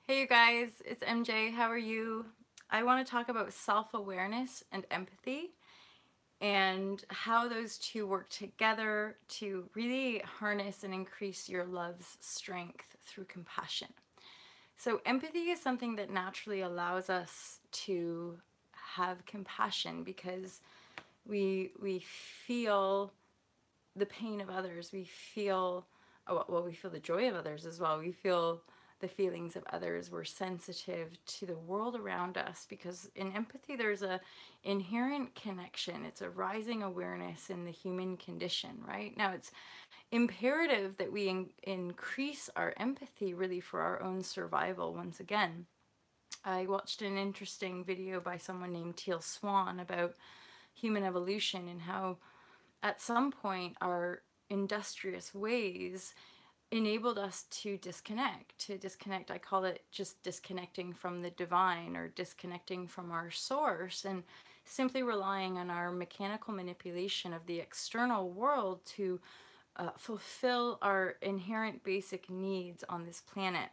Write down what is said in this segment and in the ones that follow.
Hey you guys, it's MJ. How are you? I want to talk about self-awareness and empathy and how those two work together to really harness and increase your love's strength through compassion. So empathy is something that naturally allows us to have compassion because we feel the pain of others. We feel, oh, well, we feel the joy of others as well. We feel the feelings of others. We're sensitive to the world around us because in empathy there's a inherent connection. It's a rising awareness in the human condition, right? Now it's imperative that we increase our empathy really for our own survival once again. I watched an interesting video by someone named Teal Swan about human evolution and how at some point our industrious ways enabled us to disconnect. I call it just disconnecting from the divine or disconnecting from our source and simply relying on our mechanical manipulation of the external world to fulfill our inherent basic needs on this planet,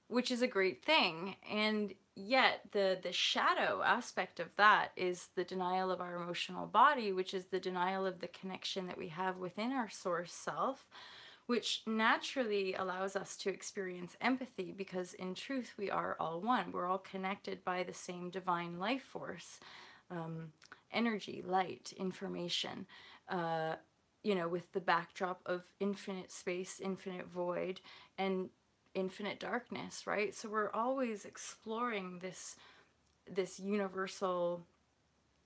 which is a great thing. And yet the shadow aspect of that is the denial of our emotional body, which is the denial of the connection that we have within our source self, which naturally allows us to experience empathy because in truth we are all one. We're all connected by the same divine life force, um, energy, light, information, uh, with the backdrop of infinite space, infinite void, and infinite darkness, right? So we're always exploring this universal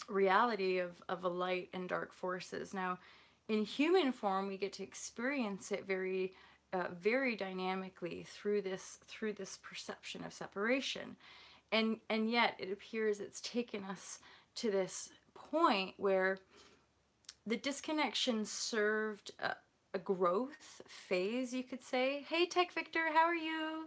reality of a light and dark forces. Now, in human form, we get to experience it very dynamically through this perception of separation, and yet it appears it's taken us to this point where the disconnection served a growth phase, you could say. Hey, Tech Victor, how are you?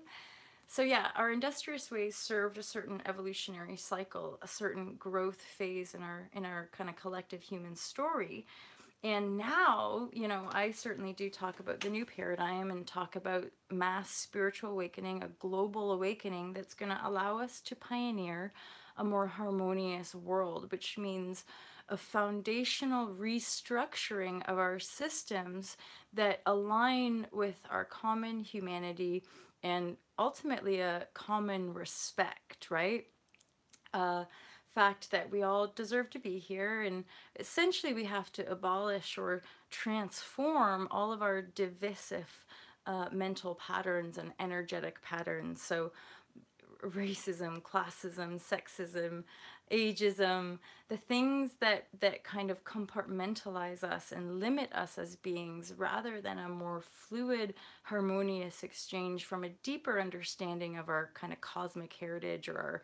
So yeah, our industrious ways served a certain evolutionary cycle, a certain growth phase in our kind of collective human story. And now, I certainly do talk about the new paradigm and talk about mass spiritual awakening, a global awakening that's going to allow us to pioneer a more harmonious world, which means a foundational restructuring of our systems that align with our common humanity and ultimately a common respect, right? uh, Fact that we all deserve to be here, and essentially we have to abolish or transform all of our divisive mental patterns and energetic patterns. So racism, classism, sexism, ageism, the things that kind of compartmentalize us and limit us as beings rather than a more fluid, harmonious exchange from a deeper understanding of our kind of cosmic heritage or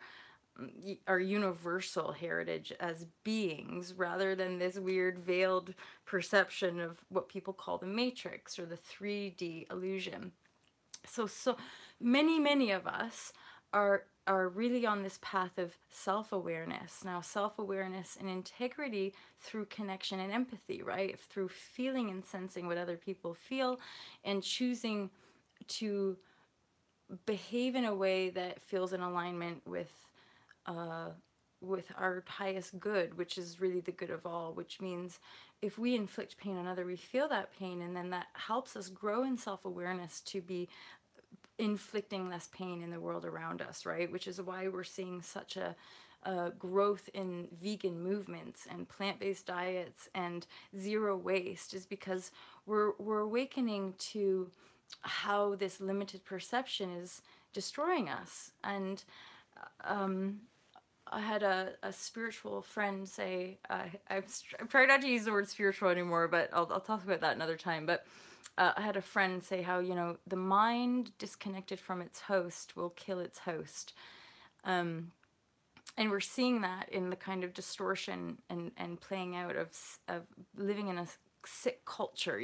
our universal heritage as beings rather than this weird veiled perception of what people call the matrix or the 3D illusion. So many of us are really on this path of self-awareness. Now self-awareness and integrity through connection and empathy, right? Through feeling and sensing what other people feel and choosing to behave in a way that feels in alignment uh, with our highest good, which is really the good of all, which means if we inflict pain on other, we feel that pain, and then that helps us grow in self-awareness to be inflicting less pain in the world around us, right? Which is why we're seeing such a growth in vegan movements and plant-based diets and zero waste, is because we're awakening to how this limited perception is destroying us. And um, I had a spiritual friend say, I'm trying not to use the word spiritual anymore, but I'll talk about that another time. But I had a friend say how, the mind disconnected from its host will kill its host. Um, and we're seeing that in the kind of distortion and playing out of living in a sick culture,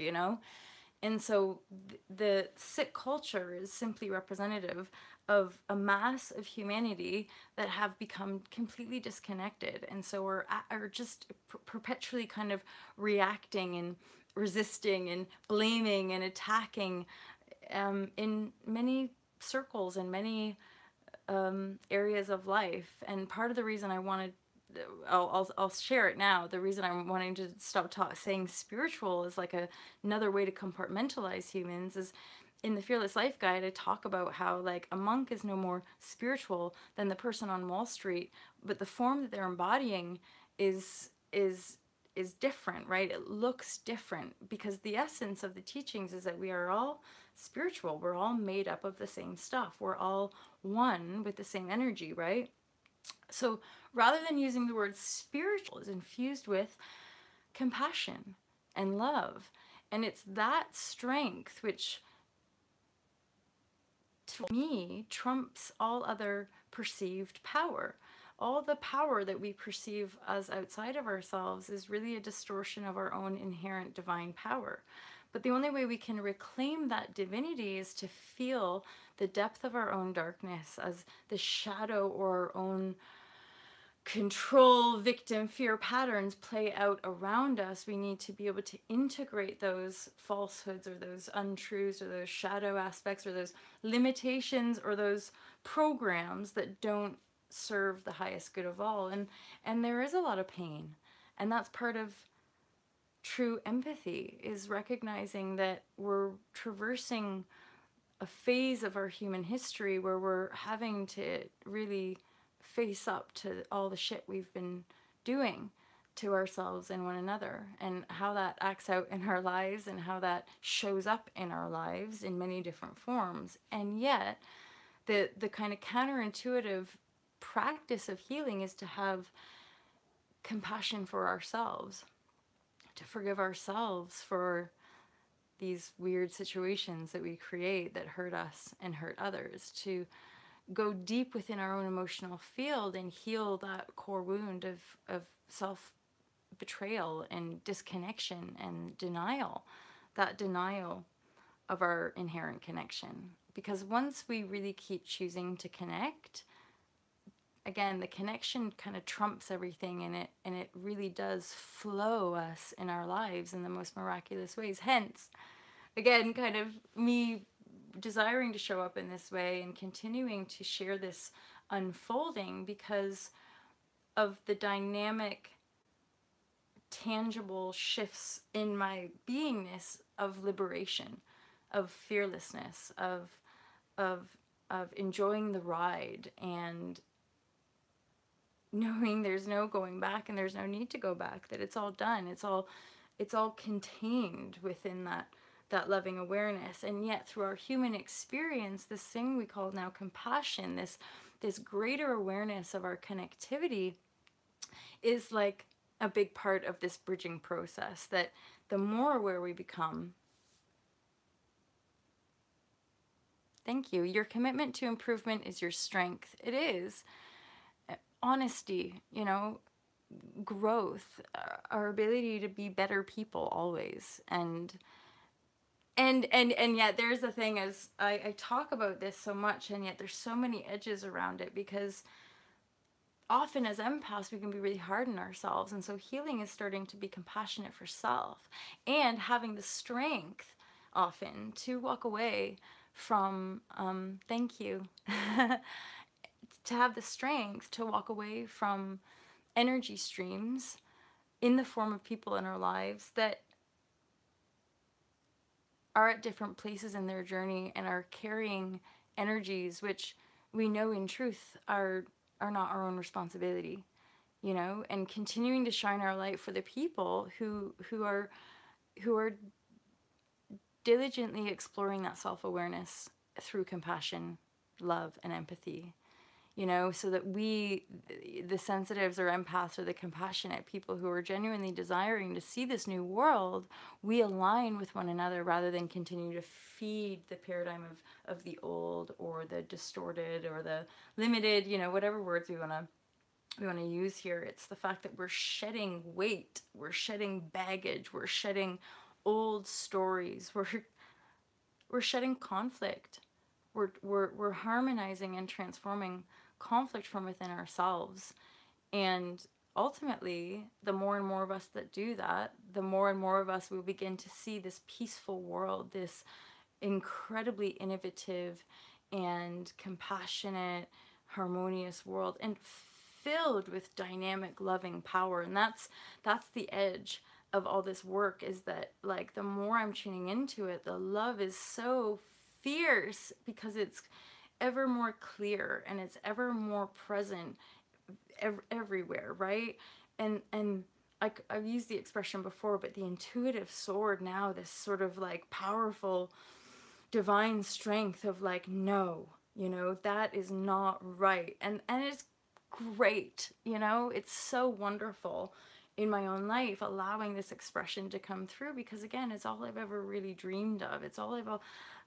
And so the sick culture is simply representative of a mass of humanity that have become completely disconnected. And so are just perpetually kind of reacting and resisting and blaming and attacking in many circles and many areas of life. And part of the reason I wanted, I'll share it now. The reason I'm wanting to stop saying spiritual is like another way to compartmentalize humans is in the Fearless Life Guide, I talk about how like a monk is no more spiritual than the person on Wall Street, but the form that they're embodying is different, right? It looks different because the essence of the teachings is that we are all spiritual. We're all made up of the same stuff. We're all one with the same energy, right? So rather than using the word spiritual, is infused with compassion and love. And it's that strength which, to me, trumps all other perceived power. All the power that we perceive as outside of ourselves is really a distortion of our own inherent divine power. But the only way we can reclaim that divinity is to feel the depth of our own darkness as the shadow or our own control, victim, fear patterns play out around us. We need to be able to integrate those falsehoods or those untruths or those shadow aspects or those limitations or those programs that don't serve the highest good of all. And there is a lot of pain. And that's part of true empathy, is recognizing that we're traversing a phase of our human history where we're having to really face up to all the shit we've been doing to ourselves and one another, and how that acts out in our lives and how that shows up in our lives in many different forms. And yet the kind of counterintuitive practice of healing is to have compassion for ourselves, to forgive ourselves for these weird situations that we create that hurt us and hurt others, to go deep within our own emotional field and heal that core wound of self-betrayal and disconnection and denial, that denial of our inherent connection. Because once we really keep choosing to connect, again, the connection kind of trumps everything, and it really does flow us in our lives in the most miraculous ways. Hence, again, kind of me desiring to show up in this way and continuing to share this unfolding because of the dynamic, tangible shifts in my beingness of liberation, of fearlessness, of enjoying the ride and knowing there's no going back and there's no need to go back, that it's all done, it's all contained within that loving awareness. And yet through our human experience, this thing we call now compassion, this greater awareness of our connectivity, is like a big part of this bridging process, that the more aware we become, thank you, your commitment to improvement is your strength. It is honesty, you know, growth, our ability to be better people always. And yet there's the thing, is I talk about this so much, and yet there's so many edges around it, because often as empaths we can be really hard on ourselves. And so healing is starting to be compassionate for self and having the strength often to walk away from thank you to have the strength to walk away from energy streams in the form of people in our lives that are at different places in their journey and are carrying energies which we know in truth are not our own responsibility, you know, and continuing to shine our light for the people who are diligently exploring that self-awareness through compassion, love, and empathy, you know, so that we, the sensitives or empaths or the compassionate people who are genuinely desiring to see this new world, we align with one another rather than continue to feed the paradigm of the old or the distorted or the limited, you know, whatever words we want to use here. It's the fact that we're shedding weight, we're shedding baggage, we're shedding old stories, we're shedding conflict, we're harmonizing and transforming conflict from within ourselves. And ultimately, the more and more of us that do that, the more and more of us will begin to see this peaceful world, this incredibly innovative and compassionate, harmonious world and filled with dynamic, loving power. And that's the edge of all this work, is that like the more I'm tuning into it, the love is so fierce because it's ever more clear and it's ever more present everywhere, right? And I've used the expression before, but the intuitive sword now, this sort of like powerful divine strength of like, no, you know, that is not right. And it's great, you know, it's so wonderful in my own life allowing this expression to come through, because again, it's all I've ever really dreamed of. It's all I've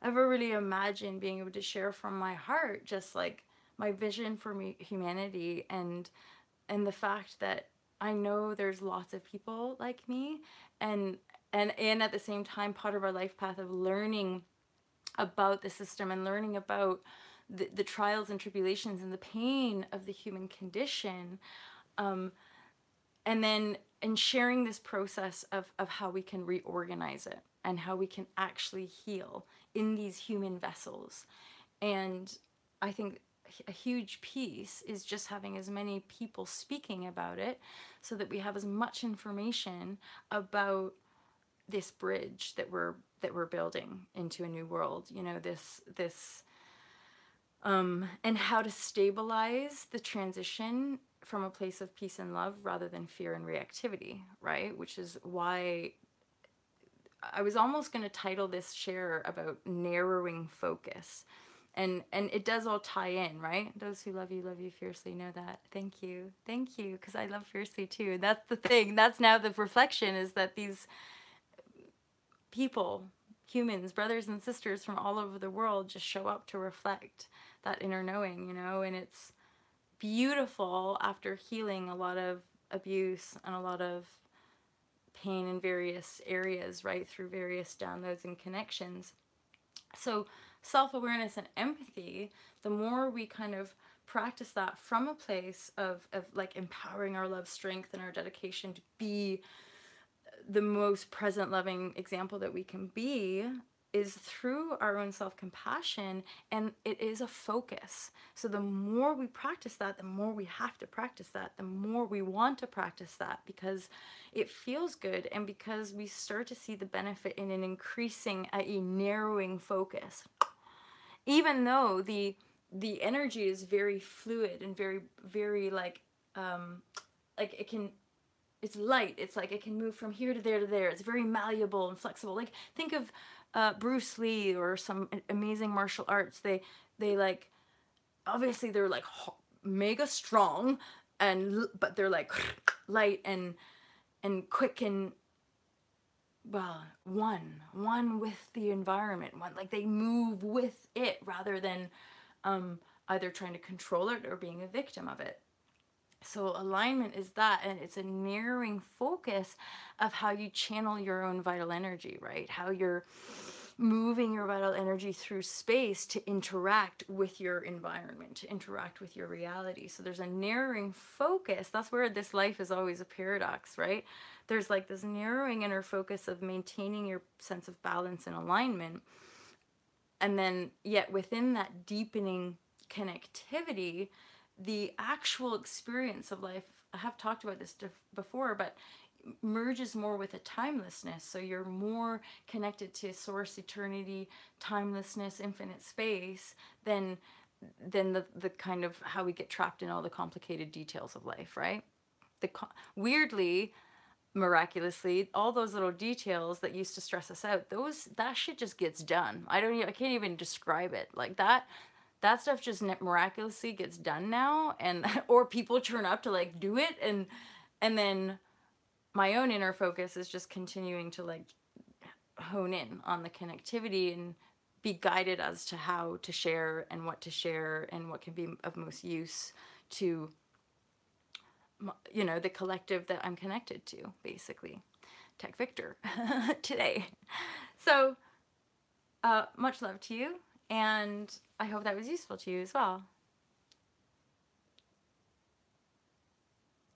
ever really imagined being able to share from my heart, just like my vision for humanity, and the fact that I know there's lots of people like me, and at the same time part of our life path of learning about the system and learning about the trials and tribulations and the pain of the human condition, and then and sharing this process of how we can reorganize it and how we can actually heal in these human vessels. And I think a huge piece is just having as many people speaking about it so that we have as much information about this bridge that we're building into a new world, you know, this and how to stabilize the transition from a place of peace and love rather than fear and reactivity, right? Which is why I was almost going to title this share about narrowing focus. And it does all tie in, right? Those who love you fiercely know that. Thank you, because I love fiercely too. That's the thing. That's now the reflection, is that these people, humans, brothers and sisters from all over the world, just show up to reflect that inner knowing, you know. And it's beautiful after healing a lot of abuse and a lot of pain in various areas, right, through various downloads and connections. So self-awareness and empathy, the more we kind of practice that from a place of like empowering our love strength and our dedication to be the most present loving example that we can be, is through our own self-compassion, and it is a focus. So the more we practice that, the more we have to practice that, the more we want to practice that, because it feels good and because we start to see the benefit in an increasing, a narrowing focus. Even though the energy is very fluid and very like it can, it's light, it's like it can move from here to there to there, it's very malleable and flexible. Like think of Bruce Lee or some amazing martial arts. They like, obviously they're like mega strong, but they're like light and quick and, well, one with the environment, one, like they move with it rather than either trying to control it or being a victim of it. So alignment is that, and it's a narrowing focus of how you channel your own vital energy, right? How you're moving your vital energy through space to interact with your environment, to interact with your reality. So there's a narrowing focus. That's where this life is always a paradox, right? There's like this narrowing inner focus of maintaining your sense of balance and alignment. And then yet within that deepening connectivity, the actual experience of life, I have talked about this before, but merges more with a timelessness. So you're more connected to source, eternity, timelessness, infinite space than the kind of how we get trapped in all the complicated details of life, right? Weirdly, miraculously, all those little details that used to stress us out, that shit just gets done. I can't even describe it. Like that stuff just miraculously gets done now, and or people turn up to like do it, and then my own inner focus is just continuing to like hone in on the connectivity and be guided as to how to share and what can be of most use to, you know, the collective that I'm connected to, basically. Tech Victor today. So much love to you, and I hope that was useful to you as well.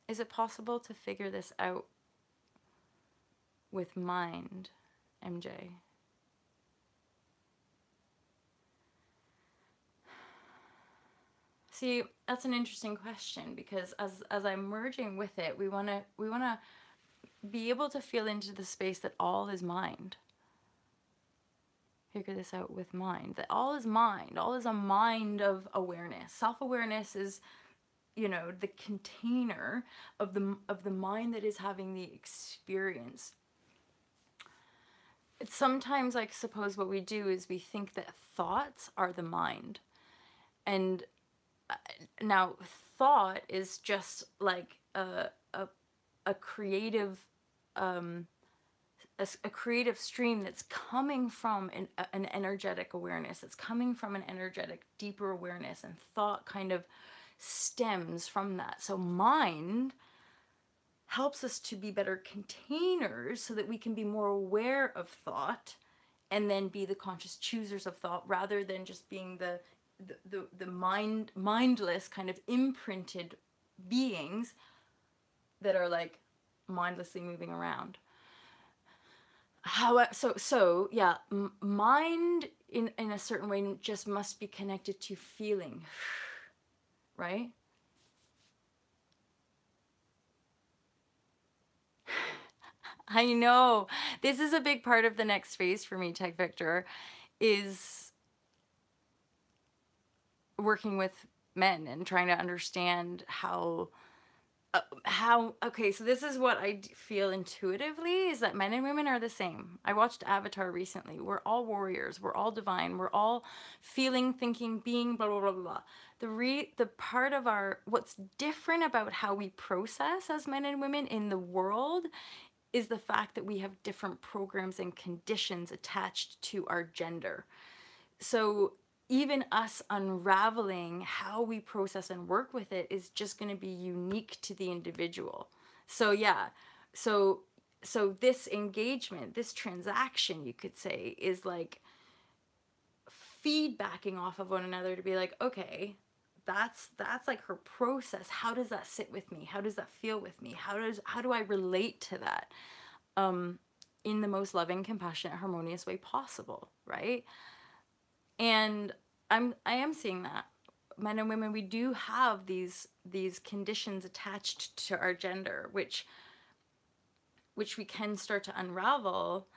Is it possible to figure this out with mind, MJ? See, that's an interesting question, because as I'm merging with it, we want to be able to feel into the space that all is mind. Figure this out with mind. That all is mind. All is a mind of awareness. Self-awareness is, you know, the container of the mind that is having the experience. It's sometimes, like, suppose what we do is we think that thoughts are the mind. And now thought is just like a creative a creative stream that's coming from an energetic awareness, that's coming from an energetic deeper awareness, and thought kind of stems from that. So mind helps us to be better containers so that we can be more aware of thought and then be the conscious choosers of thought, rather than just being the mindless kind of imprinted beings that are like mindlessly moving around. How so yeah, mind in a certain way just must be connected to feeling, right? I know. This is a big part of the next phase for me, Tech Victor, is working with men and trying to understand okay, so this is what I feel intuitively, is that men and women are the same. I watched Avatar recently. We're all warriors. We're all divine. We're all feeling, thinking, being, blah, blah, blah, blah. The part of what's different about how we process as men and women in the world is the fact that we have different programs and conditions attached to our gender. So even us unraveling how we process and work with it is just going to be unique to the individual. So yeah, so this engagement, this transaction, you could say, is like feedbacking off of one another to be like, okay, that's like her process. How does that sit with me? How does that feel with me? How do I relate to that in the most loving, compassionate, harmonious way possible, right? And I am seeing that men and women, we do have these conditions attached to our gender, which we can start to unravel.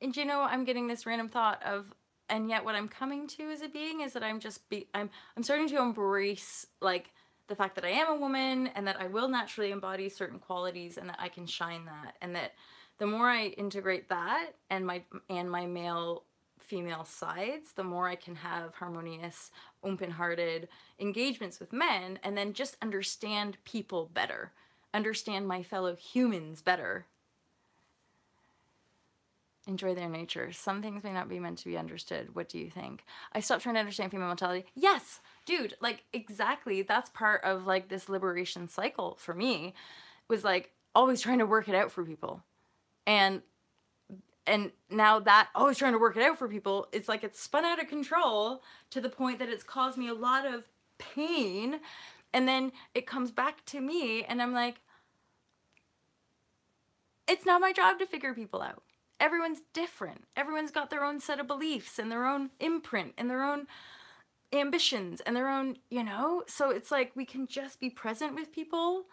And you know, I'm getting this random thought of, and yet what I'm coming to as a being is that I'm starting to embrace like the fact that I am a woman, and that I will naturally embody certain qualities, and that I can shine that, and that the more I integrate that and my male female sides, the more I can have harmonious, open-hearted engagements with men, and then just understand people better, understand my fellow humans better, enjoy their nature. Some things may not be meant to be understood. What do you think? I stopped trying to understand female mentality. Yes, dude, like exactly. That's part of like this liberation cycle for me, was like always trying to work it out for people. And now that always trying to work it out for people, it's like it's spun out of control to the point that it's caused me a lot of pain. And then it comes back to me, and I'm like, it's not my job to figure people out. Everyone's different. Everyone's got their own set of beliefs and their own imprint and their own ambitions and their own, you know? So it's like we can just be present with people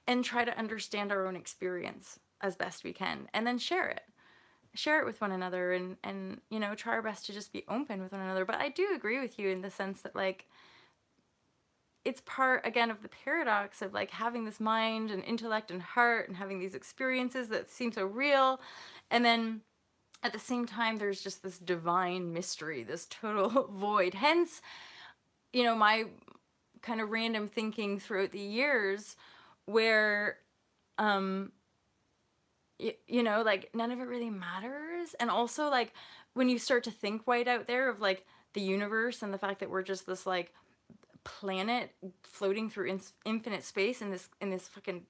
and try to understand our own experience as best we can, and then share it with one another, and you know, try our best to just be open with one another. But I do agree with you in the sense that like it's part again of the paradox of like having this mind and intellect and heart and having these experiences that seem so real, and then at the same time there's just this divine mystery, this total void. Hence, you know, my kind of random thinking throughout the years where you know, like none of it really matters. And also like when you start to think white out there of like the universe and the fact that we're just this like planet floating through infinite space in this fucking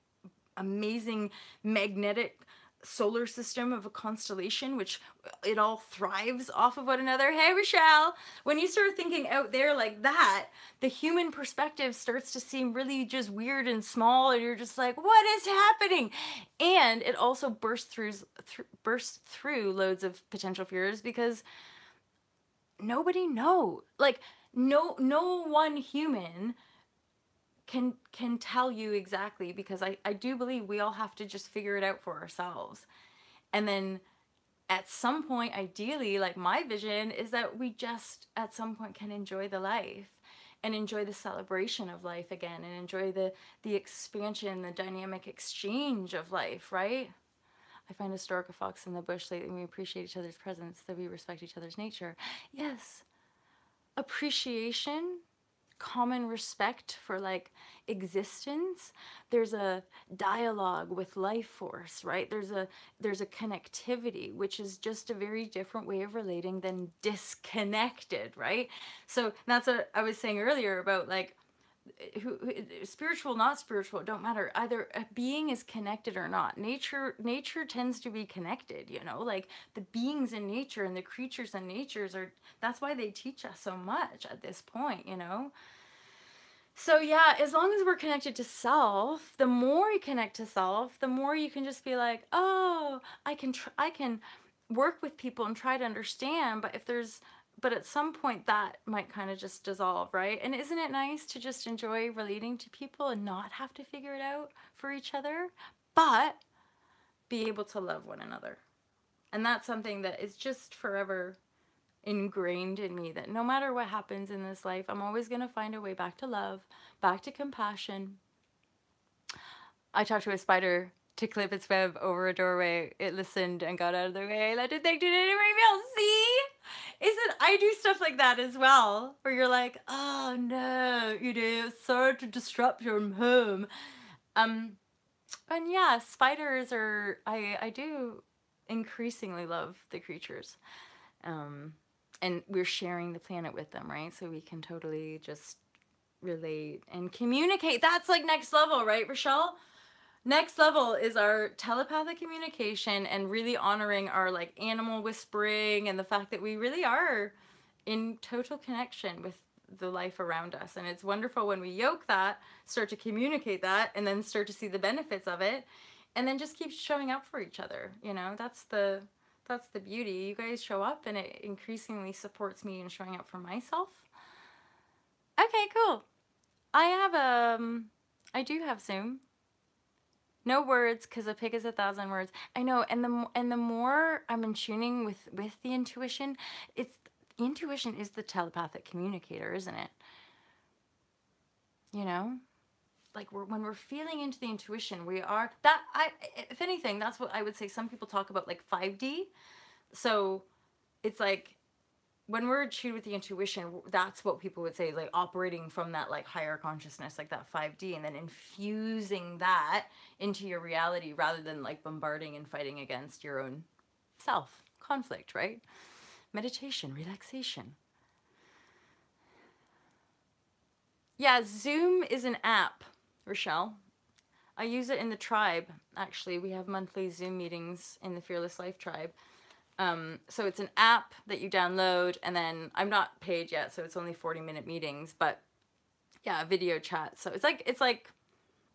amazing magnetic solar system of a constellation, which it all thrives off of one another. Hey, Rochelle, when you start thinking out there like that, the human perspective starts to seem really just weird and small, and you're just like, what is happening? And it also bursts through loads of potential fears, because nobody knows. Like, no one human can tell you exactly, because I do believe we all have to just figure it out for ourselves. And then at some point, ideally, like my vision is that we just at some point can enjoy the life and enjoy the celebration of life again, and enjoy the expansion, the dynamic exchange of life, right? I find a stork, a fox in the bush lately, and we appreciate each other's presence, that we respect each other's nature. Yes, appreciation, common respect for like existence. There's a dialogue with life force, right? There's a connectivity, which is just a very different way of relating than disconnected, right? So that's what I was saying earlier about like spiritual, not spiritual, it don't matter. Either a being is connected or not. Nature tends to be connected, you know, like the beings in nature and the creatures in natures are, that's why they teach us so much at this point, you know. So yeah, as long as we're connected to self, the more you connect to self, the more you can just be like, oh, I can work with people and try to understand. But at some point that might kind of just dissolve, right? And isn't it nice to just enjoy relating to people and not have to figure it out for each other, but be able to love one another? And that's something that is just forever ingrained in me, that no matter what happens in this life, I'm always going to find a way back to love, back to compassion. I talked to a spider to clip its web over a doorway. It listened and got out of the way. I let it think, did anybody else see? Isn't, I do stuff like that as well, where you're like, oh no, you know, sorry to disrupt your home. And yeah, spiders are, I do increasingly love the creatures. And we're sharing the planet with them, right? So we can totally just relate and communicate. That's like next level, right, Rochelle? Next level is our telepathic communication and really honoring our like animal whispering and the fact that we really are in total connection with the life around us. And it's wonderful when we yoke that, start to communicate that, and then start to see the benefits of it, and then just keep showing up for each other. You know, that's the beauty. You guys show up and it increasingly supports me in showing up for myself. Okay, cool. I do have Zoom. No words, because a pig is 1,000 words. I know, and the more I'm in tuning with the intuition, intuition is the telepathic communicator, isn't it? You know, like when we're feeling into the intuition, we are that. If anything, that's what I would say. Some people talk about like 5D. So it's like when we're attuned with the intuition, that's what people would say, like operating from that like higher consciousness, like that 5D, and then infusing that into your reality rather than like bombarding and fighting against your own self. Conflict, right? Meditation, relaxation. Yeah, Zoom is an app, Rochelle. I use it in the tribe, actually. We have monthly Zoom meetings in the Fearless Life tribe. So it's an app that you download, and then I'm not paid yet, so it's only 40-minute meetings, but yeah, video chat. So it's like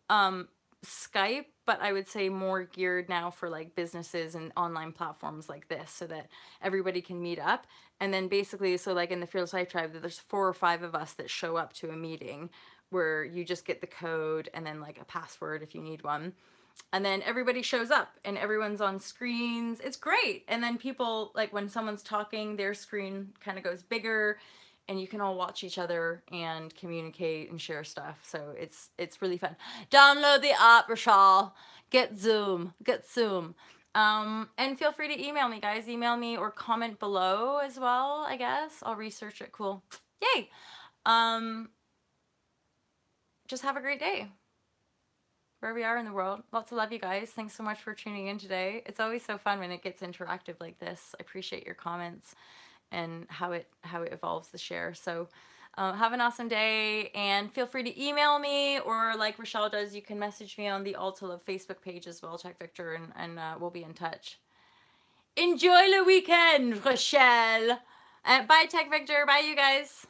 Skype, but I would say more geared now for like businesses and online platforms like this, so that everybody can meet up. And then basically, so like in the Fearless Life tribe, there's 4 or 5 of us that show up to a meeting where you just get the code and then like a password if you need one. And then everybody shows up and everyone's on screens. It's great. And then people, like when someone's talking, their screen kind of goes bigger and you can all watch each other and communicate and share stuff. So it's really fun. Download the app, Rochelle. Get Zoom. Get Zoom. And feel free to email me, guys. Email me or comment below as well, I guess. I'll research it. Cool. Yay. Just have a great day where we are in the world. Lots of love, you guys. Thanks so much for tuning in today. It's always so fun when it gets interactive like this. I appreciate your comments and how it evolves the share. So have an awesome day, and feel free to email me, or like Rochelle does, you can message me on the Alta Love Facebook page as well, Tech Victor, and we'll be in touch. Enjoy the weekend, Rochelle. Bye, Tech Victor. Bye, you guys.